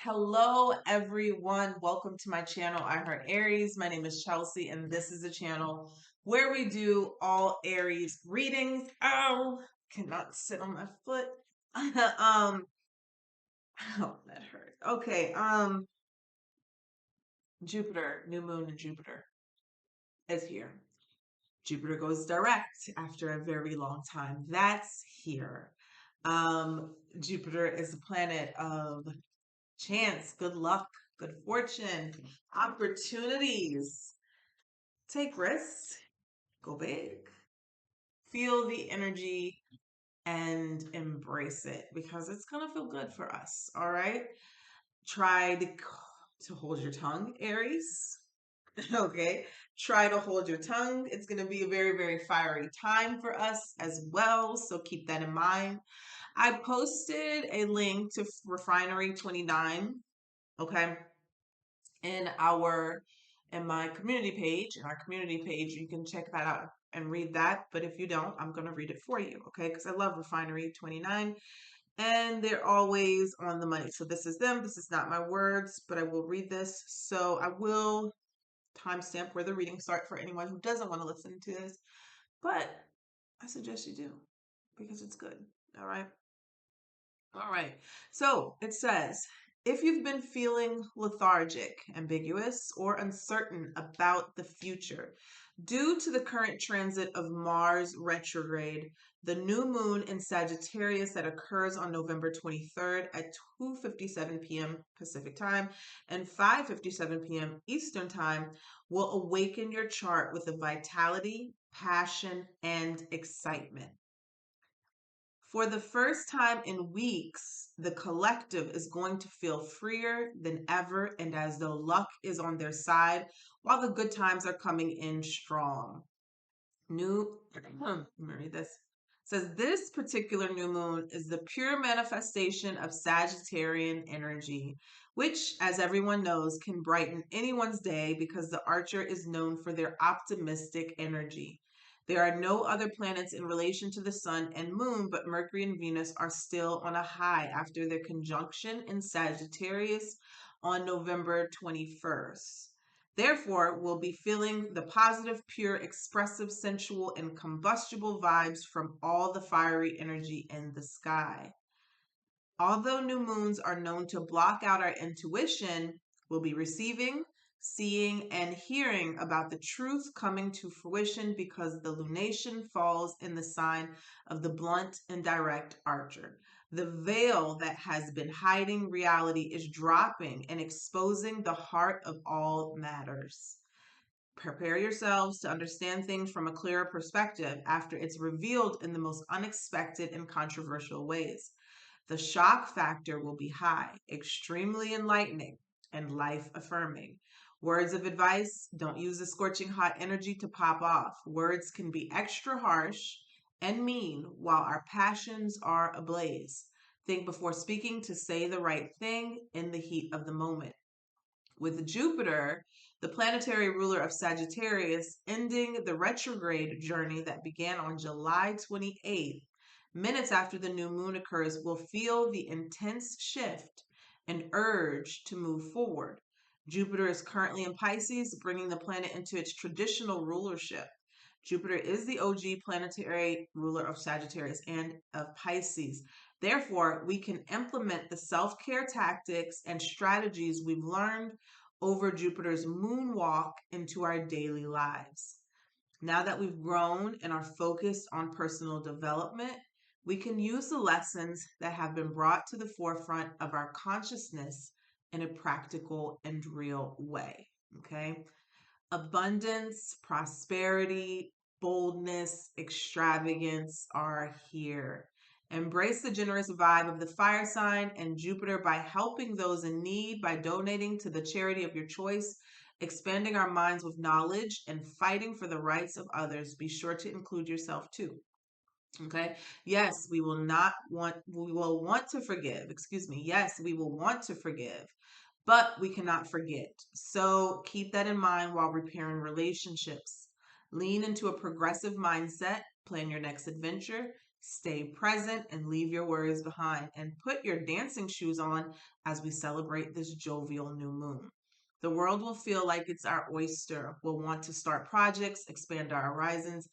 Hello, everyone. Welcome to my channel, I Heart Aries. My name is Chelsea, and this is a channel where we do all Aries readings. Oh, cannot sit on my foot. Oh, that hurt. Okay. Jupiter, new moon in Jupiter is here. Jupiter goes direct after a very long time. That's here. Jupiter is a planet of chance, good luck, good fortune, opportunities. Take risks, go big, feel the energy and embrace it because it's going to feel good for us. All right. Try to hold your tongue, Aries. Okay. Try to hold your tongue. It's going to be a very, very fiery time for us as well. So keep that in mind. I posted a link to Refinery 29. Okay. In my community page, you can check that out and read that. But if you don't, I'm going to read it for you, okay? Because I love Refinery 29 and they're always on the money. So this is them. This is not my words, but I will read this. So I will timestamp where the readings start for anyone who doesn't want to listen to this. But I suggest you do because it's good. All right. All right. So it says, if you've been feeling lethargic, ambiguous, or uncertain about the future due to the current transit of Mars retrograde, the new moon in Sagittarius that occurs on November 23rd at 2:57 p.m. Pacific time and 5:57 p.m. Eastern time will awaken your chart with a vitality, passion, and excitement. For the first time in weeks, the collective is going to feel freer than ever and as though luck is on their side while the good times are coming in strong. Let me read this. It says this particular new moon is the pure manifestation of Sagittarian energy, which, as everyone knows, can brighten anyone's day because the Archer is known for their optimistic energy. There are no other planets in relation to the Sun and Moon, but Mercury and Venus are still on a high after their conjunction in Sagittarius on November 21st. Therefore, we'll be feeling the positive, pure, expressive, sensual, and combustible vibes from all the fiery energy in the sky. Although new moons are known to block out our intuition, we'll be receiving, seeing, and hearing about the truth coming to fruition because the lunation falls in the sign of the blunt and direct Archer. The veil that has been hiding reality is dropping and exposing the heart of all matters. Prepare yourselves to understand things from a clearer perspective after it's revealed in the most unexpected and controversial ways. The shock factor will be high, extremely enlightening, and life affirming. Words of advice: don't use the scorching hot energy to pop off. Words can be extra harsh and mean while our passions are ablaze. Think before speaking to say the right thing in the heat of the moment. With Jupiter, the planetary ruler of Sagittarius, ending the retrograde journey that began on July 28th, minutes after the new moon occurs, will feel the intense shift and urge to move forward. Jupiter is currently in Pisces, bringing the planet into its traditional rulership. Jupiter is the OG planetary ruler of Sagittarius and of Pisces. Therefore, we can implement the self-care tactics and strategies we've learned over Jupiter's moonwalk into our daily lives. Now that we've grown and are focused on personal development, we can use the lessons that have been brought to the forefront of our consciousness in a practical and real way. Okay? Abundance, prosperity, boldness, extravagance are here. Embrace the generous vibe of the fire sign and Jupiter by helping those in need, by donating to the charity of your choice, expanding our minds with knowledge, and fighting for the rights of others. Be sure to include yourself too. Okay. Yes, we will want to forgive. Excuse me. Yes, we will want to forgive, but we cannot forget. So keep that in mind while repairing relationships. Lean into a progressive mindset, plan your next adventure, Stay present and leave your worries behind, and put your dancing shoes on as we celebrate this jovial new moon. The world will feel like it's our oyster. We'll want to start projects, expand our horizons,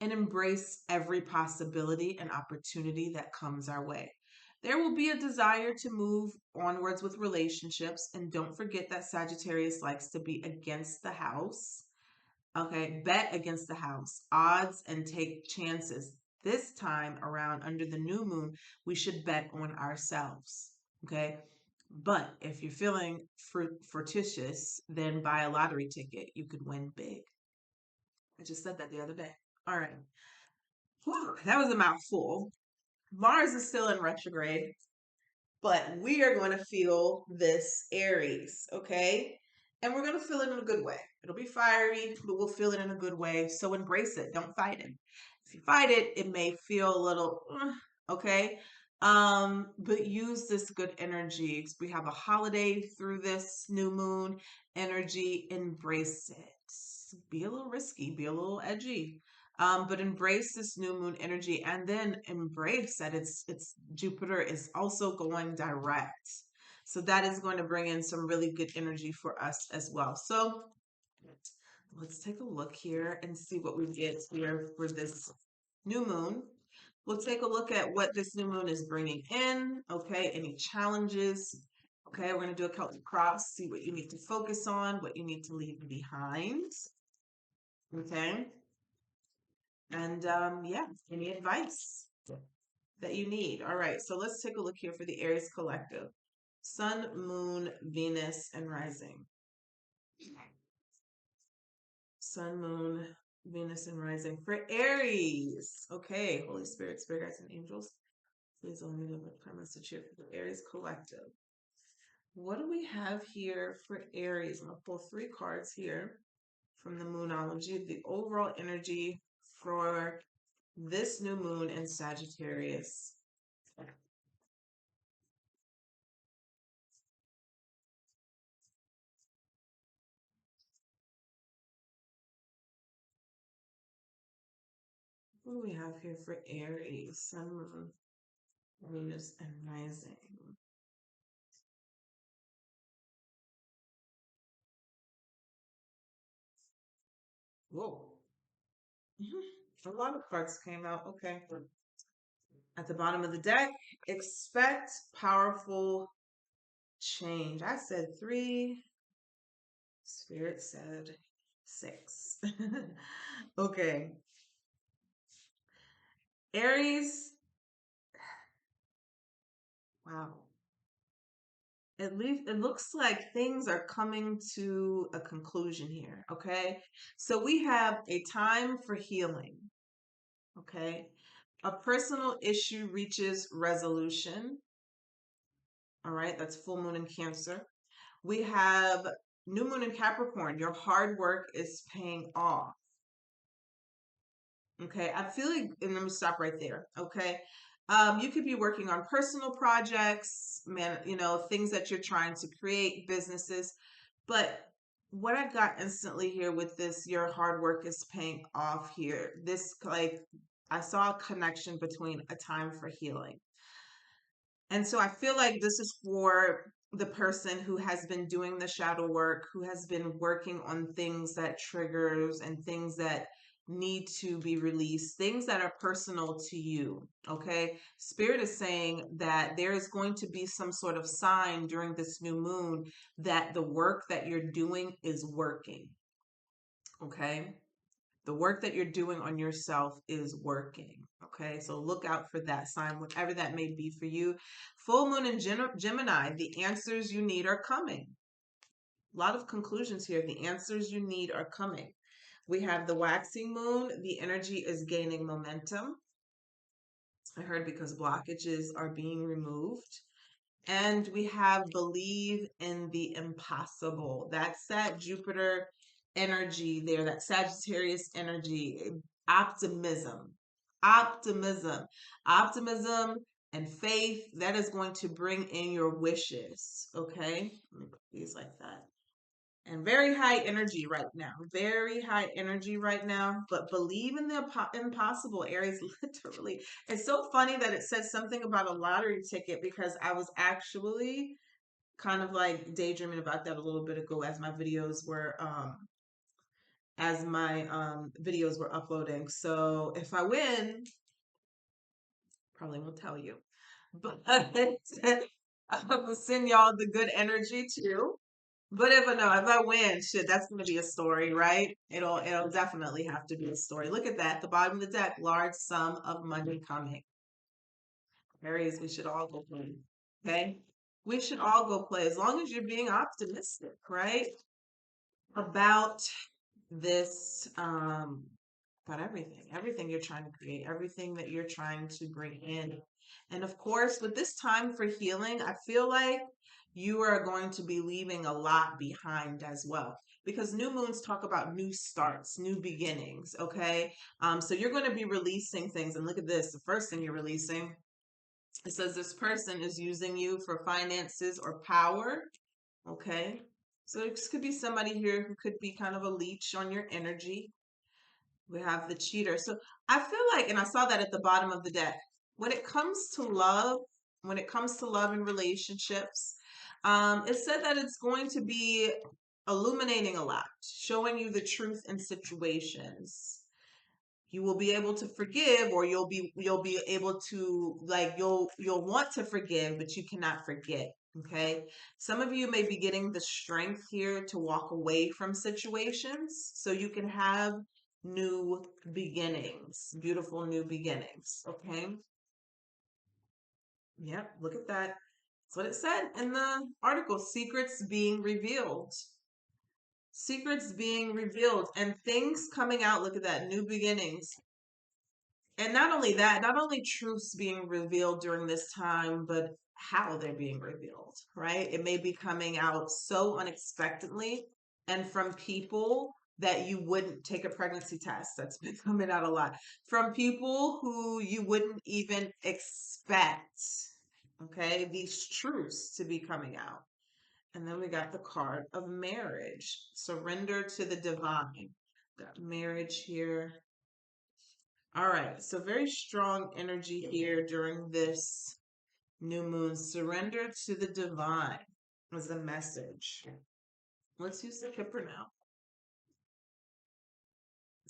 and embrace every possibility and opportunity that comes our way. There will be a desire to move onwards with relationships, and don't forget that Sagittarius likes to be against the house. Okay, bet against the house, odds, and take chances. This time around, under the new moon, we should bet on ourselves. Okay, but if you're feeling fortuitous, then buy a lottery ticket. You could win big. I just said that the other day. All right. Whew, that was a mouthful. Mars is still in retrograde, but we are going to feel this Aries, okay? And we're going to feel it in a good way. It'll be fiery, but we'll feel it in a good way. So embrace it. Don't fight it. If you fight it, it may feel a little, okay? But use this good energy. We have a holiday through this new moon energy. Embrace it. Be a little risky, be a little edgy. But embrace this new moon energy, and then embrace that it's Jupiter is also going direct. So that is going to bring in some really good energy for us as well. So let's take a look here and see what we get here for this new moon. We'll take a look at what this new moon is bringing in. Okay, any challenges. Okay, we're going to do a Celtic cross, see what you need to focus on, what you need to leave behind. Okay. And yeah, any advice that you need. All right, so let's take a look here for the Aries collective. Sun, Moon, Venus, and Rising. Sun, Moon, Venus, and Rising for Aries. Okay, Holy Spirit, Spirit Guides, and Angels, please allow me to have a message here for the Aries collective. What do we have here for Aries? I'm going to pull 3 cards here from the Moonology, the overall energy for this new moon in Sagittarius. What do we have here for Aries? Sun, Moon, Venus, and Rising. Whoa. A lot of cards came out. Okay. At the bottom of the deck, expect powerful change. I said 3. Spirit said 6. Okay. Aries. Wow. At least it looks like things are coming to a conclusion here. Okay. So we have a time for healing. Okay. A personal issue reaches resolution. All right. That's full moon in Cancer. We have new moon in Capricorn. Your hard work is paying off. Okay. I feel like, and let me stop right there. Okay. You could be working on personal projects, man, things that you're trying to create, businesses. But what I got instantly here with this, your hard work is paying off here. This, like, I saw a connection between a time for healing. And so I feel like this is for the person who has been doing the shadow work, who has been working on things that triggers and things that need to be released, things that are personal to you. Okay. Spirit is saying that there is going to be some sort of sign during this new moon that the work that you're doing is working. Okay. The work that you're doing on yourself is working. Okay, so look out for that sign, whatever that may be for you. Full moon in Gemini, the answers you need are coming. A lot of conclusions here. The answers you need are coming. We have the waxing moon. The energy is gaining momentum. I heard because blockages are being removed. And we have believe in the impossible. That's that Jupiter energy there, that Sagittarius energy, optimism, optimism, optimism, and faith. That is going to bring in your wishes. Okay, let me put these like that. and very high energy right now. Very high energy right now, but believe in the impossible, Aries, literally. It's so funny that it says something about a lottery ticket because I was actually kind of like daydreaming about that a little bit ago as my videos were uploading. So if I win, probably won't tell you. But I'll send y'all the good energy too. But if I know if I win, shit, that's gonna be a story, right? It'll definitely have to be a story. Look at that, the bottom of the deck, large sum of money coming. Aries, we should all go play. Okay? We should all go play as long as you're being optimistic, right? About this about everything you're trying to create, everything that you're trying to bring in. And of course, with this time for healing, I feel like you are going to be leaving a lot behind as well, because new moons talk about new starts, new beginnings. Okay, so you're going to be releasing things. And look at this, the first thing you're releasing, it says this person is using you for finances or power. Okay, so this could be somebody here who could be kind of a leech on your energy. We have the cheater. So I feel like, and I saw that at the bottom of the deck, when it comes to love, when it comes to love and relationships, it said that it's going to be illuminating a lot, showing you the truth in situations. You will be able to forgive, or you'll be able to, like, you'll want to forgive, but you cannot forget. Okay, some of you may be getting the strength here to walk away from situations so you can have new beginnings, beautiful new beginnings. Okay, yep, look at that. That's what it said in the article. Secrets being revealed, secrets being revealed, and things coming out. Look at that, new beginnings. And not only that, not only truths being revealed during this time, but how they're being revealed, right? It may be coming out so unexpectedly and from people that you wouldn't take a pregnancy test. That's been coming out a lot. From people who you wouldn't even expect, okay, these truths to be coming out. And then we got the card of marriage, surrender to the divine. Got marriage here. All right, so very strong energy here during this new moon. Surrender to the divine was the message. Let's use the Kipper now.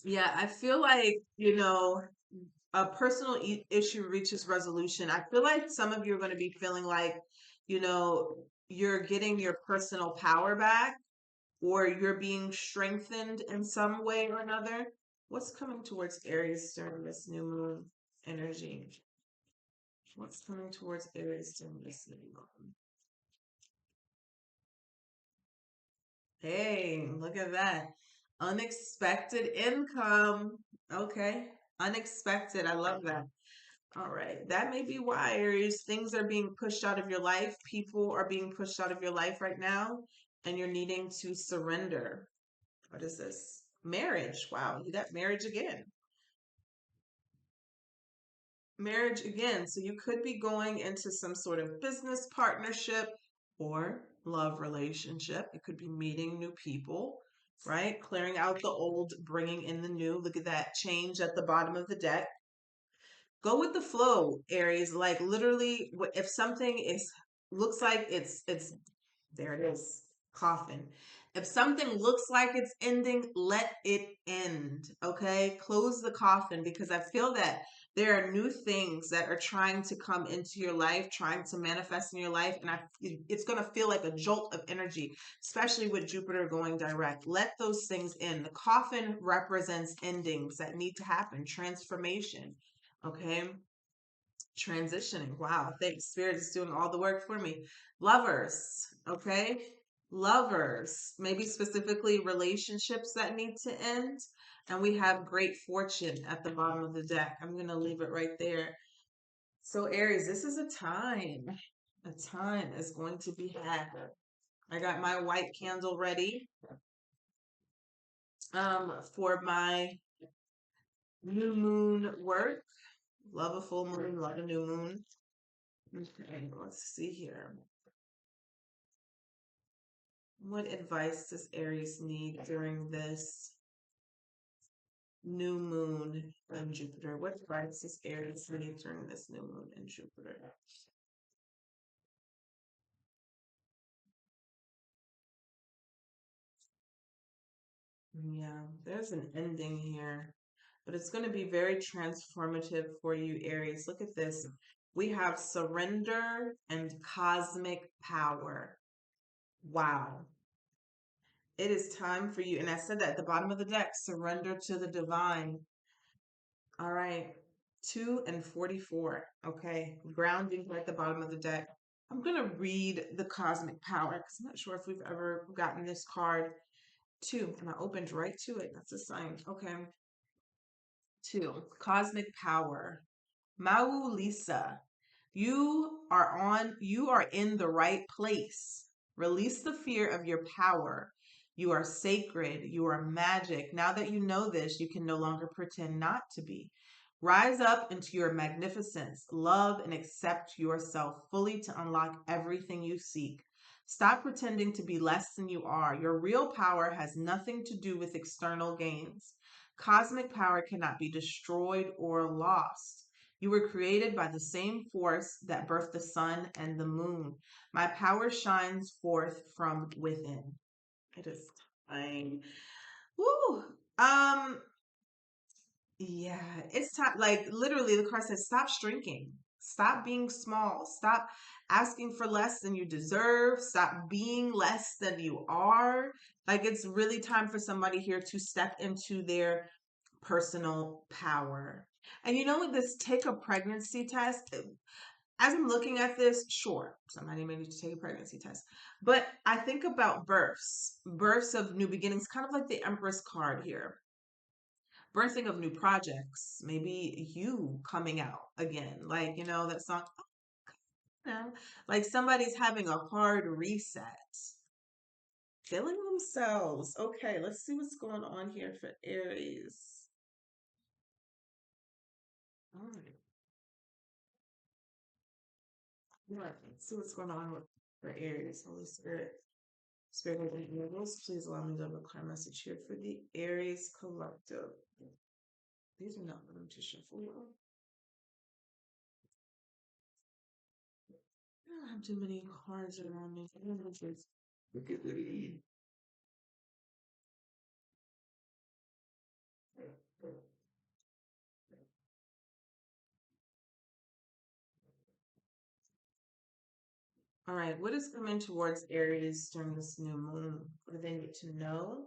Yeah, I feel like, a personal issue reaches resolution. I feel like some of you are going to be feeling like, you're getting your personal power back, or you're being strengthened in some way or another. What's coming towards Aries during this new moon energy? What's coming towards Aries during this new moon? Hey, look at that. Unexpected income. Okay. Unexpected. I love that. All right. That may be why, Aries, things are being pushed out of your life. People are being pushed out of your life right now, and you're needing to surrender. What is this? Marriage. Wow, you got marriage again. Marriage again. So you could be going into some sort of business partnership or love relationship. You could be meeting new people, right? Clearing out the old, bringing in the new. Look at that change at the bottom of the deck. Go with the flow, Aries. Like literally, if something is looks like it's there it is, coffin. If something looks like it's ending, let it end. Okay, close the coffin, because I feel that there are new things that are trying to come into your life, trying to manifest in your life, and it's going to feel like a jolt of energy, especially with Jupiter going direct. Let those things in. The coffin represents endings that need to happen, transformation. Okay, transitioning. Wow, thanks. Spirit is doing all the work for me. Lovers, okay? Lovers, maybe specifically relationships that need to end. And we have great fortune at the bottom of the deck. I'm going to leave it right there. So, Aries, this is a time. A time is going to be had. I got my white candle ready for my new moon work. Love a full moon, love a new moon. Okay, let's see here. What advice does Aries need during this new moon in Jupiter? What advice does Aries need during this new moon in Jupiter? Yeah, there's an ending here, but it's going to be very transformative for you, Aries. Look at this. We have surrender and cosmic power. Wow. It is time for you. And I said that at the bottom of the deck, surrender to the divine. All right. 2 and 44. Okay. Grounding at the bottom of the deck. I'm going to read the cosmic power because I'm not sure if we've ever gotten this card. 2. And I opened right to it. That's a sign. Okay. 2. Cosmic power. Mau Lisa. You are in the right place. Release the fear of your power. You are sacred. You are magic. Now that you know this, you can no longer pretend not to be. Rise up into your magnificence. Love and accept yourself fully to unlock everything you seek. Stop pretending to be less than you are. Your real power has nothing to do with external gains. Cosmic power cannot be destroyed or lost. You were created by the same force that birthed the sun and the moon. My power shines forth from within. It is time. Woo! Um, yeah, it's time. Like literally, the card says, stop shrinking. Stop being small. Stop asking for less than you deserve. Stop being less than you are. Like it's really time for somebody here to step into their personal power. And you know what? This take a pregnancy test. As I'm looking at this, sure, somebody may need to take a pregnancy test. But I think about births, births of new beginnings, kind of like the Empress card here, birthing of new projects, maybe you coming out again, like, that song, you know, like somebody's having a hard reset, feeling themselves. Okay, let's see what's going on here for Aries. All right. Right. Let's see what's going on for Aries. Holy Spirit. Spirit of the universe, please allow me to have a clear message here for the Aries collective. These are not going to shuffle. I don't have too many cards around me. Look at the. All right, what is coming towards Aries during this new moon? What do they need to know?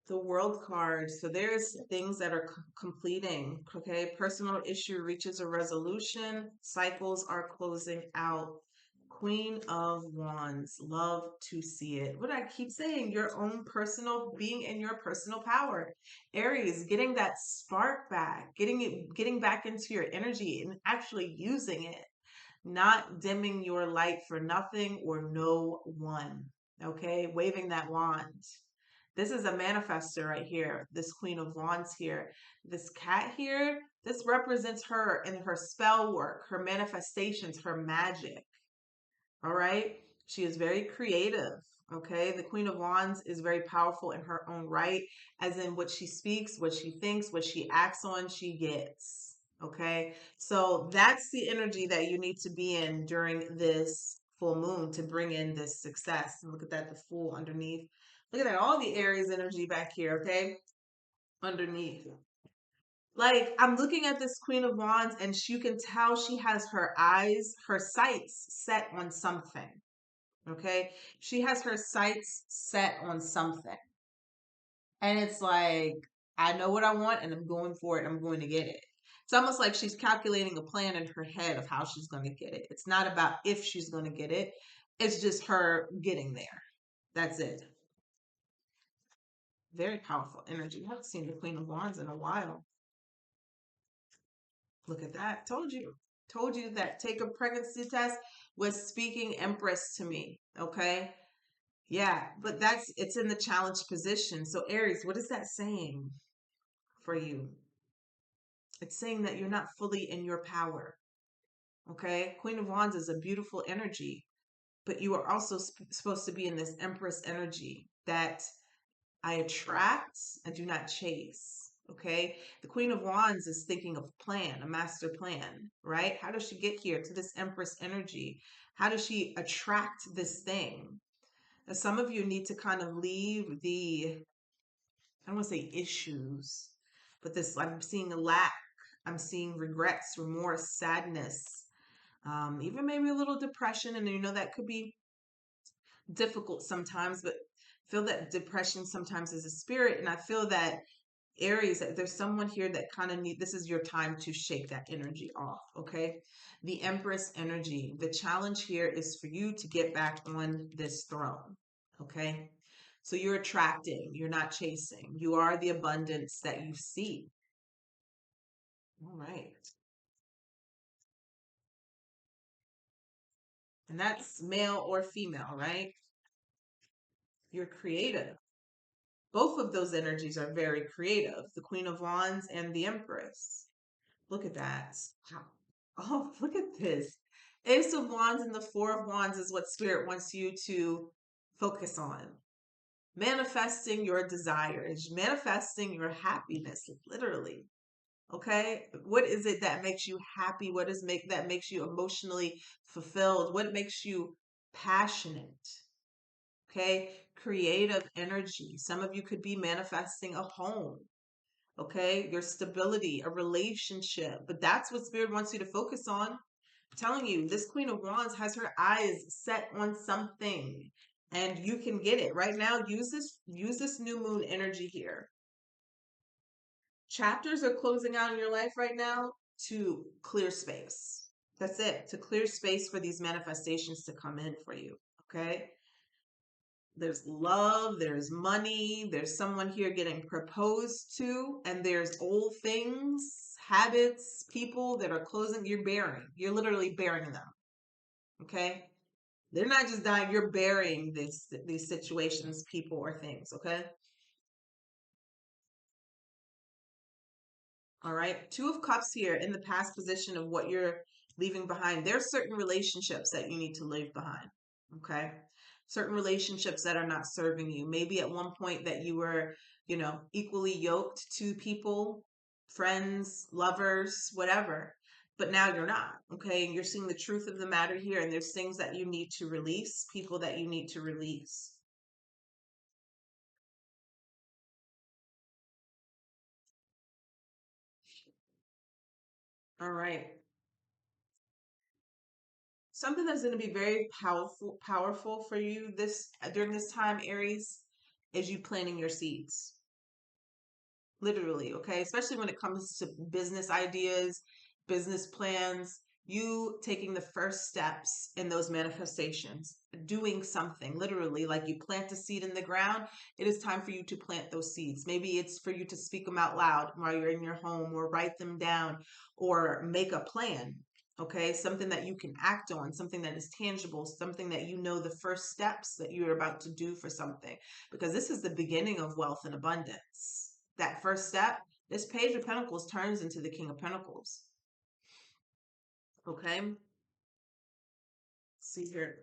The world card. So there's things that are completing. Okay. Personal issue reaches a resolution. Cycles are closing out. Queen of Wands. Love to see it. What I keep saying, your own personal being in your personal power. Aries, getting that spark back, getting back into your energy and actually using it, not dimming your light for nothing or no one. Okay, waving that wand. This is a manifester right here. This Queen of Wands here. This cat here, this represents her and her spell work, her manifestations, her magic. All right. She is very creative. Okay. The Queen of Wands is very powerful in her own right, as in what she speaks, what she thinks, what she acts on, she gets. Okay. So that's the energy that you need to be in during this full moon to bring in this success. And look at that, the Fool underneath. Look at that, all the Aries energy back here. Okay. Underneath. Like I'm looking at this Queen of Wands and you can tell she has her eyes, her sights set on something. Okay. She has her sights set on something. And it's like, I know what I want and I'm going for it. I'm going to get it. It's almost like she's calculating a plan in her head of how she's going to get it. It's not about if she's going to get it, it's just her getting there. That's it. Very powerful energy. I haven't seen the Queen of Wands in a while. Look at that. Told you. Told you that take a pregnancy test was speaking Empress to me. Okay. Yeah, but it's in the challenge position. So Aries, what is that saying for you? It's saying that you're not fully in your power. Okay? Queen of Wands is a beautiful energy, but you are also supposed to be in this Empress energy that I attract, I do not chase. Okay. The Queen of Wands is thinking of plan, a master plan, right? How does she get here to this Empress energy? How does she attract this thing? Now, some of you need to kind of leave the, I don't want to say issues, but this, I'm seeing a lack. I'm seeing regrets, remorse, sadness, even maybe a little depression. And that could be difficult sometimes, but I feel that depression sometimes is a spirit. And I feel that Aries, that there's someone here that kind of this is your time to shake that energy off, okay? The Empress energy. The challenge here is for you to get back on this throne, okay? So you're attracting, you're not chasing. You are the abundance that you see. All right. And that's male or female, right? You're creative. Both of those energies are very creative, the Queen of Wands and the Empress. Look at that. Wow. Oh, look at this. Ace of Wands and the Four of Wands is what Spirit wants you to focus on. Manifesting your desires, manifesting your happiness, literally. Okay? What is it that makes you happy? What is make that makes you emotionally fulfilled? What makes you passionate? Okay? Creative energy. Some of you could be manifesting a home, okay? Your stability, a relationship. But that's what Spirit wants you to focus on. I'm telling you, this Queen of Wands has her eyes set on something, and you can get it. Right now, use this new moon energy here. Chapters are closing out in your life right now to clear space. That's it, to clear space for these manifestations to come in for you, okay? There's love, there's money, there's someone here getting proposed to, and there's old things, habits, people that are closing. You're burying. You're literally burying them. Okay? They're not just dying, you're burying these situations, people, or things. Okay? All right. Two of Cups here in the past position of what you're leaving behind. There's certain relationships that you need to leave behind. Okay. Certain relationships that are not serving you. Maybe at one point that you were, equally yoked to people, friends, lovers, whatever. But now you're not. Okay. And you're seeing the truth of the matter here. And there's things that you need to release, people that you need to release. All right. Something that's going to be very powerful for you this during this time, Aries, is you planting your seeds. Literally, okay? Especially when it comes to business ideas, business plans, you taking the first steps in those manifestations, doing something, literally, like you plant a seed in the ground, it is time for you to plant those seeds. Maybe it's for you to speak them out loud while you're in your home, or write them down, or make a plan. Okay, something that you can act on, something that is tangible, something that the first steps that you're about to do for something, because this is the beginning of wealth and abundance. That first step, this Page of Pentacles turns into the King of Pentacles. Okay? See here.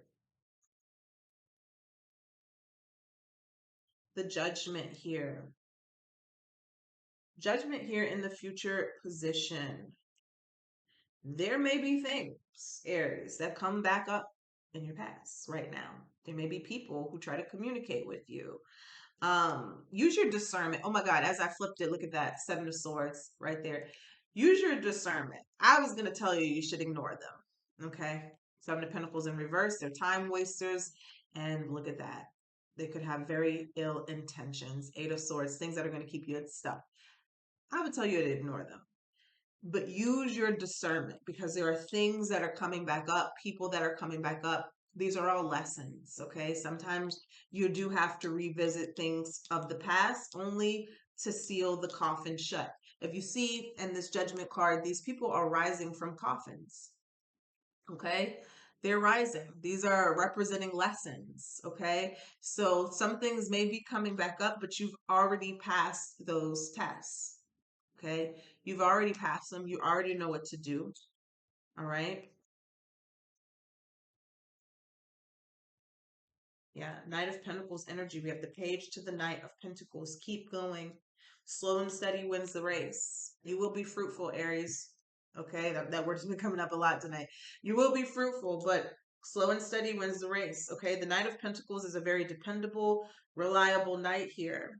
The Judgment here. Judgment here in the future position. There may be things, Aries, that come back up in your past right now. There may be people who try to communicate with you. Use your discernment. Oh my God, as I flipped it, look at that Seven of Swords right there. Use your discernment. I was going to tell you, you should ignore them. Okay. Seven of Pentacles in reverse. They're time wasters. And look at that. They could have very ill intentions. Eight of Swords, things that are going to keep you stuck. I would tell you to ignore them, but use your discernment, because there are things that are coming back up, people that are coming back up. These are all lessons, okay? Sometimes you do have to revisit things of the past only to seal the coffin shut. If you see in this Judgment card, these people are rising from coffins, okay? They're rising. These are representing lessons, okay? So some things may be coming back up, but you've already passed those tests. Okay. You've already passed them. You already know what to do. All right. Yeah, Knight of Pentacles energy. We have the Page to the Knight of Pentacles. Keep going. Slow and steady wins the race. You will be fruitful, Aries. Okay, that word's been coming up a lot tonight. You will be fruitful, but slow and steady wins the race. Okay, the Knight of Pentacles is a very dependable, reliable knight here.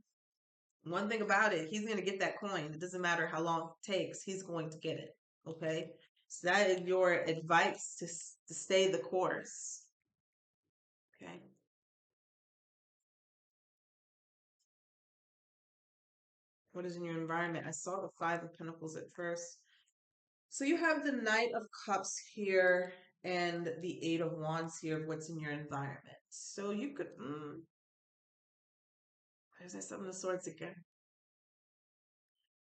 One thing about it, he's going to get that coin. It doesn't matter how long it takes. He's going to get it. Okay, so that is your advice to stay the course. Okay. What is in your environment? I saw the Five of Pentacles at first. So you have the Knight of Cups here and the Eight of Wands here of what's in your environment. So you could, there's that Seven of Swords again.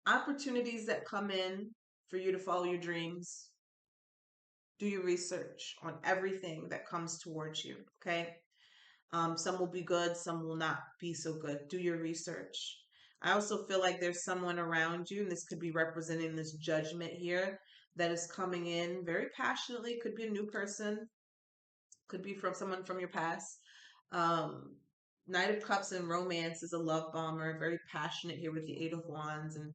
Opportunities that come in for you to follow your dreams. Do your research on everything that comes towards you, okay? Some will be good, some will not be so good. Do your research. I also feel like there's someone around you, and this could be representing this judgment here that is coming in very passionately. Could be a new person, could be from someone from your past. Um, Knight of Cups and romance is a love bomber, very passionate here with the Eight of Wands and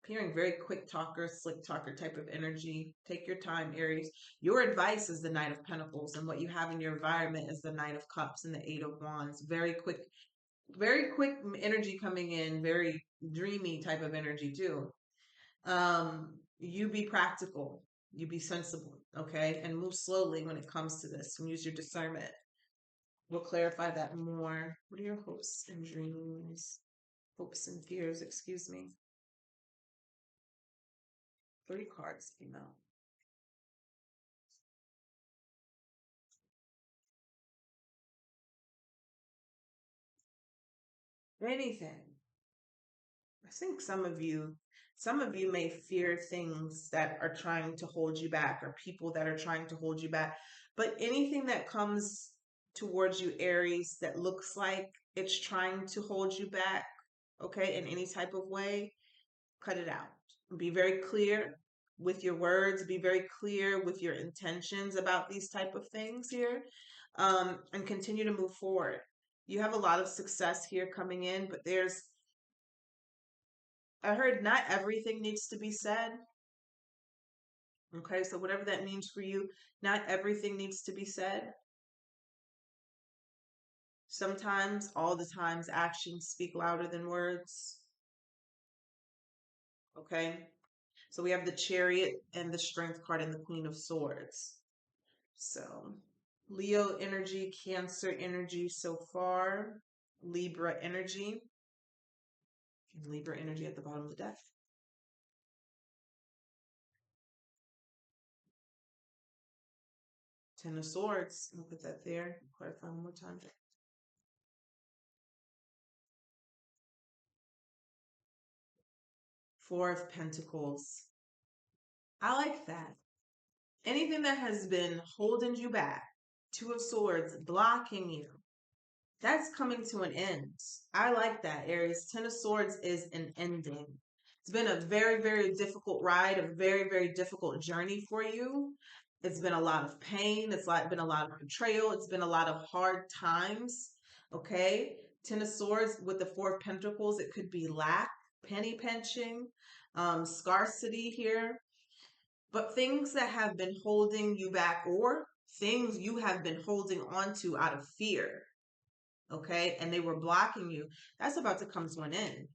appearing very quick talker, slick talker type of energy. Take your time, Aries. Your advice is the Knight of Pentacles, and what you have in your environment is the Knight of Cups and the Eight of Wands. Very quick energy coming in, very dreamy type of energy too. You be practical, you be sensible, okay, and move slowly when it comes to this, and use your discernment. We'll clarify that more. What are your hopes and dreams? Hopes and fears, excuse me. 3 cards came out. Anything. I think some of you may fear things that are trying to hold you back or people that are trying to hold you back. But anything that comes towards you, Aries, that looks like it's trying to hold you back, okay, in any type of way, cut it out. Be very clear with your words, be very clear with your intentions about these type of things here, and continue to move forward. You have a lot of success here coming in, but I heard not everything needs to be said. Okay, so whatever that means for you, not everything needs to be said. Sometimes, all the times, actions speak louder than words. Okay, so we have the Chariot and the Strength card and the Queen of Swords. So Leo energy, Cancer energy so far, Libra energy, and Libra energy at the bottom of the deck. Ten of Swords, I'll put that there, clarify one more time. 4 of Pentacles. I like that. Anything that has been holding you back, 2 of Swords, blocking you, that's coming to an end. I like that, Aries. 10 of Swords is an ending. It's been a very, very difficult ride, a very, very difficult journey for you. It's been a lot of pain. Been a lot of betrayal. It's been a lot of hard times. Okay. 10 of Swords with the 4 of Pentacles, it could be lack, penny pinching, scarcity here, but things that have been holding you back or things you have been holding on to out of fear, okay, and they were blocking you, that's about to come to an end.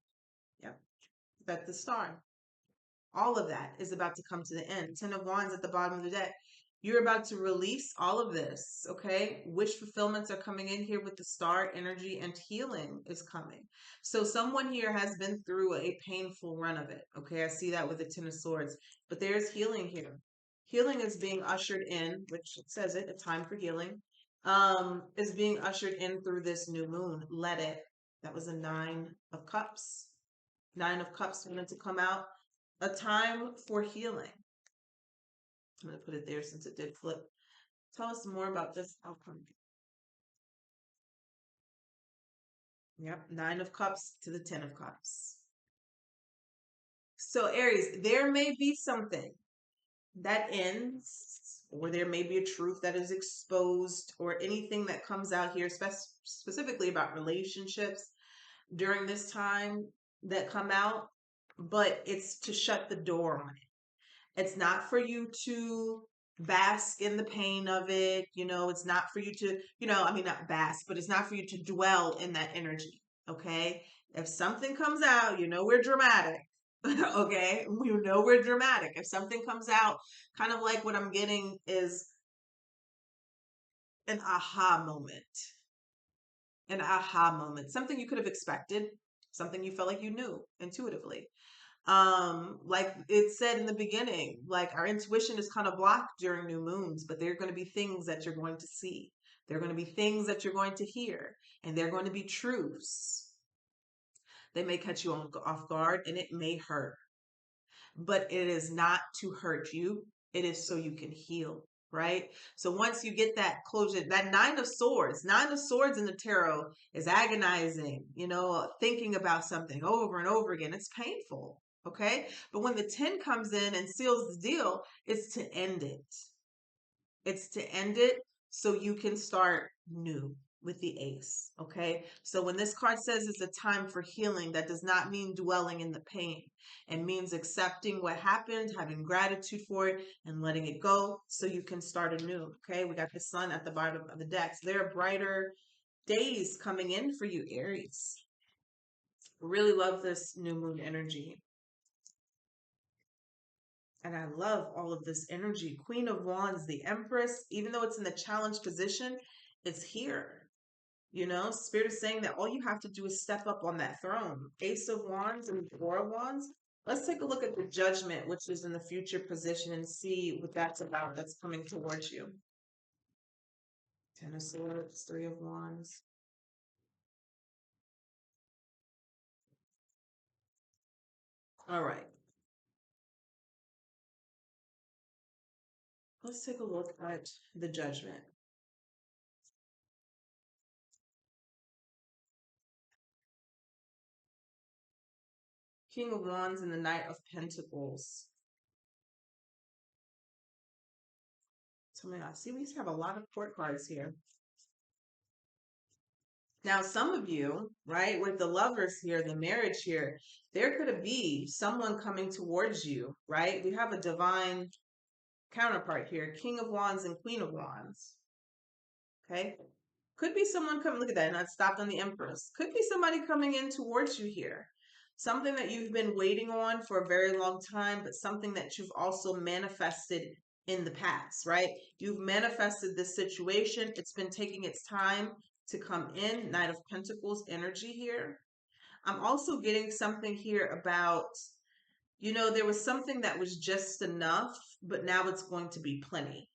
Yep, that's the Star. All of that is about to come to the end. 10 of Wands at the bottom of the deck. You're about to release all of this, okay? Wish fulfillments are coming in here with the Star energy, and healing is coming. So someone here has been through a painful run of it, okay? I see that with the 10 of Swords, but there's healing here. Healing is being ushered in, which it says it, a time for healing, is being ushered in through this new moon. Let it. That was a 9 of Cups. 9 of Cups wanted to come out. A time for healing. I'm going to put it there since it did flip. Tell us more about this outcome. Yep, 9 of Cups to the 10 of Cups. So Aries, there may be something that ends or there may be a truth that is exposed, or anything that comes out here, specifically about relationships during this time that come out, but it's to shut the door on it. It's not for you to bask in the pain of it. It's not for you to, I mean, not bask, but it's not for you to dwell in that energy. Okay. If something comes out, we're dramatic. Okay. We're dramatic. If something comes out, kind of like what I'm getting is an aha moment. An aha moment. Something you could have expected, something you felt like you knew intuitively. Like it said in the beginning, like our intuition is kind of blocked during new moons, but there are going to be things that you're going to see. There are going to be things that you're going to hear, and they're going to be truths. They may catch you off guard, and it may hurt, but it is not to hurt you. It is so you can heal, right? So once you get that closure, that nine of swords in the tarot is agonizing, thinking about something over and over again. It's painful. Okay. But when the 10 comes in and seals the deal, it's to end it. It's to end it so you can start new with the ace. Okay. So when this card says it's a time for healing, that does not mean dwelling in the pain. It means accepting what happened, having gratitude for it, and letting it go so you can start anew. Okay. We got the sun at the bottom of the deck. So there are brighter days coming in for you, Aries. Really love this new moon energy. And I love all of this energy. Queen of Wands, the Empress, even though it's in the challenge position, it's here. Spirit is saying that all you have to do is step up on that throne. Ace of Wands and Four of Wands. Let's take a look at the Judgment, which is in the future position, and see what that's about that's coming towards you. Ten of Swords, Three of Wands. All right. Let's take a look at the Judgment. King of Wands and the Knight of Pentacles. Tell me, I see we have a lot of court cards here. Now, some of you, right, with the lovers here, the marriage here, there could be someone coming towards you, right? We have a divine counterpart here, King of Wands and Queen of Wands. Okay. Could be someone coming, look at that, and I stopped on the Empress. Could be somebody coming in towards you here. Something that you've been waiting on for a very long time, but something that you've also manifested in the past, right? You've manifested this situation. It's been taking its time to come in. Knight of Pentacles energy here. I'm also getting something here about, there was something that was just enough, but now it's going to be plenty.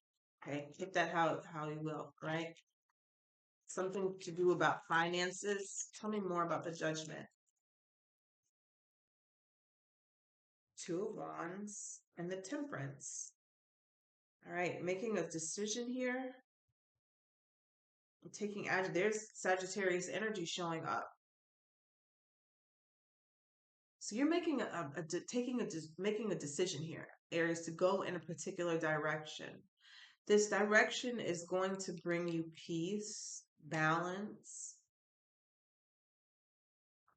Okay, take that how you will, right? Something to do about finances. Tell me more about the Judgment. Two of Wands and the Temperance. All right, making a decision here. Taking action. There's Sagittarius energy showing up. So you're making making a decision here, Aries, to go in a particular direction. This direction is going to bring you peace, balance,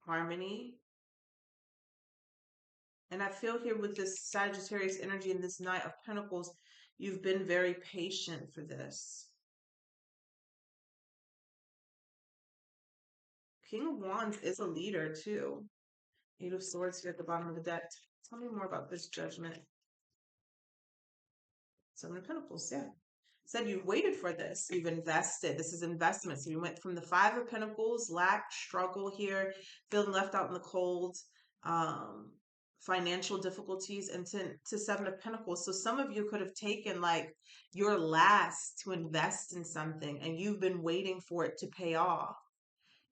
harmony. And I feel here with this Sagittarius energy and this Knight of Pentacles, you've been very patient for this. King of Wands is a leader too. Eight of Swords here at the bottom of the deck. Tell me more about this Judgment. Seven of Pentacles, yeah. Said you've waited for this. You've invested. This is investment. So you went from the Five of Pentacles, lack, struggle here, feeling left out in the cold, financial difficulties, and to Seven of Pentacles. So some of you could have taken like your last to invest in something, and you've been waiting for it to pay off.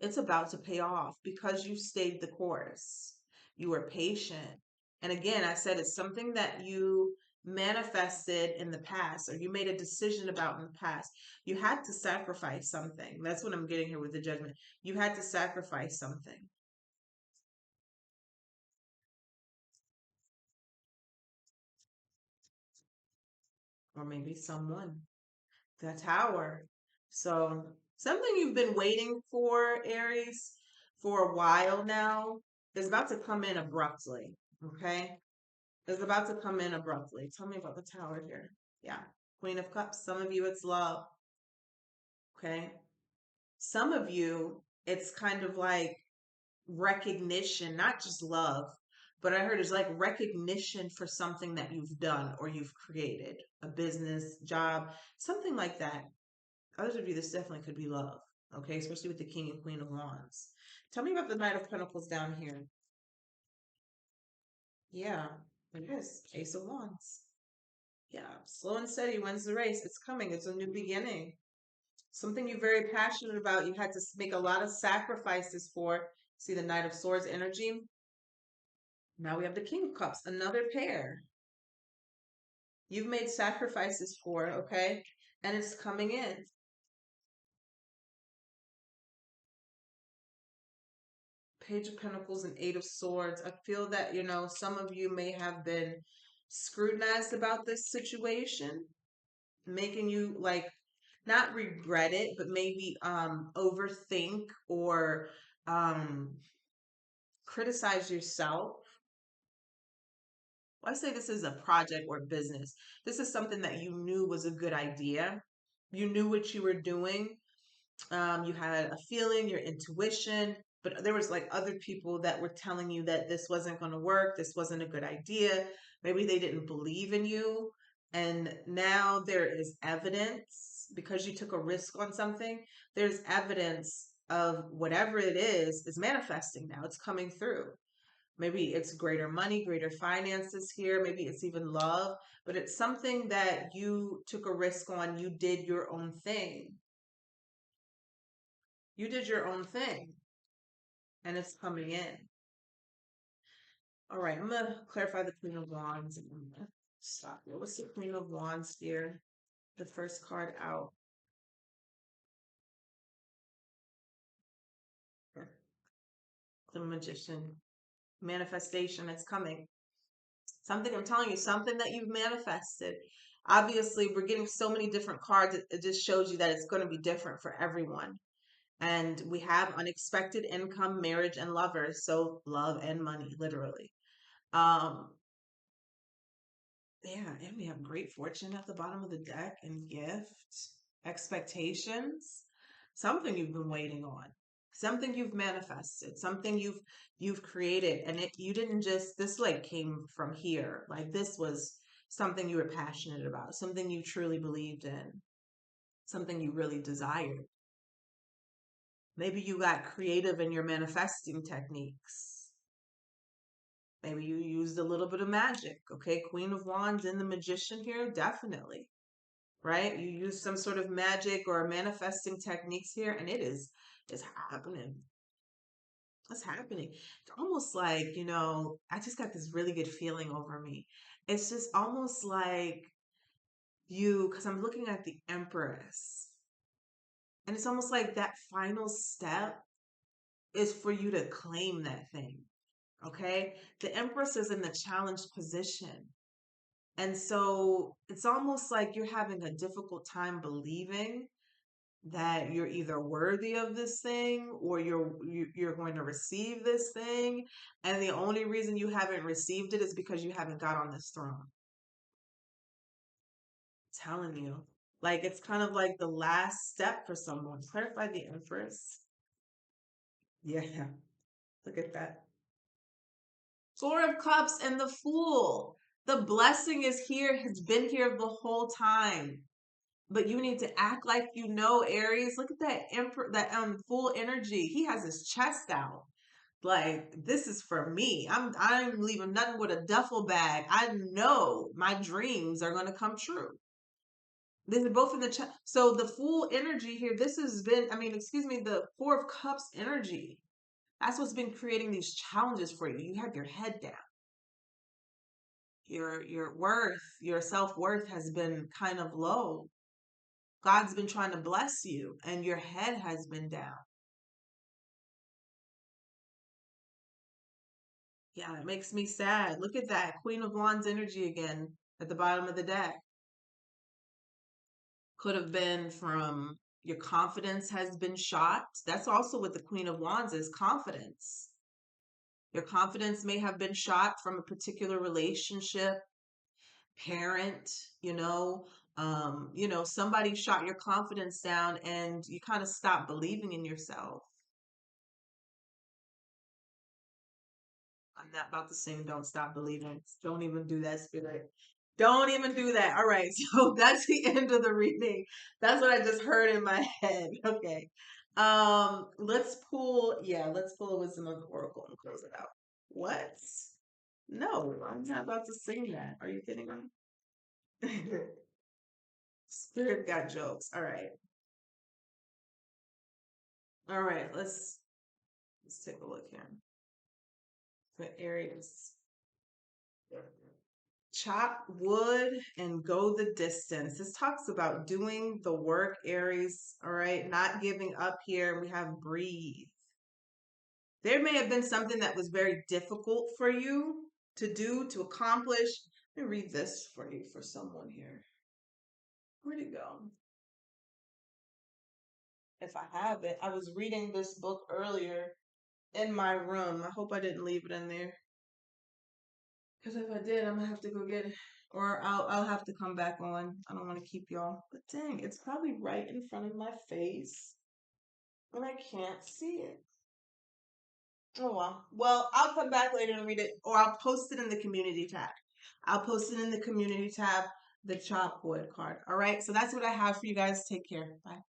It's about to pay off because you stayed the course. You were patient. And again, I said it's something that you manifested in the past, or you made a decision about in the past. You had to sacrifice something. That's what I'm getting here with the Judgment. You had to sacrifice something. or maybe someone. The Tower. So something you've been waiting for, Aries, for a while now is about to come in abruptly. Okay? Is about to come in abruptly. Tell me about the Tower here. Yeah. Queen of Cups. Some of you, it's love. Okay? Some of you, it's kind of like recognition, not just love, but I heard it's like recognition for something that you've done or you've created, a business, job, something like that. Others of you, this definitely could be love, okay? Especially with the King and Queen of Wands. Tell me about the Knight of Pentacles down here. Yeah, it is. Ace of Wands. Yeah, slow and steady wins the race. It's coming. It's a new beginning. Something you're very passionate about. You had to make a lot of sacrifices for. See the Knight of Swords energy? Now we have the King of Cups, another pair. You've made sacrifices for, okay? And it's coming in. Page of Pentacles and Eight of Swords. I feel that, some of you may have been scrutinized about this situation, making you like not regret it, but maybe overthink or um criticize yourself. Well, I say this is a project or business. This is something that you knew was a good idea. You knew what you were doing, you had a feeling, your intuition, but there was like other people that were telling you that this wasn't going to work, this wasn't a good idea. Maybe they didn't believe in you. And now there is evidence because you took a risk on something. There's evidence of whatever it is manifesting now. It's coming through. Maybe it's greater money, greater finances here. Maybe it's even love, but it's something that you took a risk on. You did your own thing. You did your own thing and it's coming in. All right, I'm going to clarify the Queen of Wands and I'm going to stop here. What's the Queen of Wands here? The first card out. The Magician. Manifestation, it's coming. Something, I'm telling you, something that you've manifested. Obviously, we're getting so many different cards. It just shows you that it's going to be different for everyone. And we have unexpected income, marriage, and lovers. So love and money, literally. Um, Yeah, and we have great fortune at the bottom of the deck and gift, expectations, something you've been waiting on, something you've manifested, something you've created, and you didn't just this like came from here. Like this was something you were passionate about, something you truly believed in, something you really desired. Maybe you got creative in your manifesting techniques. Maybe you used a little bit of magic. Okay, Queen of Wands and the Magician here, definitely. Right? You use some sort of magic or manifesting techniques here, and it's happening. It's happening. It's almost like, I just got this really good feeling over me. It's just almost like because I'm looking at the Empress, and it's almost like that final step is for you to claim that thing. Okay? The Empress is in the challenged position. And so it's almost like you're having a difficult time believing that you're either worthy of this thing or you're going to receive this thing, and the only reason you haven't received it is because you haven't got on this throne. I'm telling you, like it's kind of like the last step for someone. Clarify the Empress. Yeah, look at that. Four of Cups and the Fool. The blessing is here, has been here the whole time. But you need to act like you know, Aries. Look at that emperor, that full energy. He has his chest out. Like, this is for me. I'm leaving nothing with a duffel bag. I know my dreams are gonna come true. These are both in the chest. So the full energy here, this has been, excuse me, the Four of Cups energy. That's what's been creating these challenges for you. You have your head down. Your worth, your self-worth has been kind of low. God's been trying to bless you and your head has been down. Yeah, it makes me sad. Look at that. Queen of Wands energy again at the bottom of the deck. Could have been from your confidence has been shot. That's also what the Queen of Wands is, confidence. Your confidence may have been shot from a particular relationship, parent, somebody shot your confidence down and you kind of stopped believing in yourself. I'm not about to sing Don't Stop Believing. Don't even do that, spirit. Don't even do that. All right. So that's the end of the reading. That's what I just heard in my head. Okay. Let's pull a wisdom of the oracle and close it out. What? No, I'm not about to sing that. Are you kidding me? Spirit got jokes. All right. All right. Let's take a look here. For Aries. Chop wood and go the distance. This talks about doing the work, Aries. All right, not giving up here. We have breathe. There may have been something that was very difficult for you to do, to accomplish. Let me read this for you for someone here. Where'd it go? If I have it, I was reading this book earlier in my room. I hope I didn't leave it in there. Because if I did, I'm gonna have to go get it, or I'll have to come back on. I don't want to keep y'all. But dang, it's probably right in front of my face, and I can't see it. Oh well. Well, I'll come back later and read it, or I'll post it in the community tab. I'll post it in the community tab, the chop wood card. All right. So that's what I have for you guys. Take care. Bye.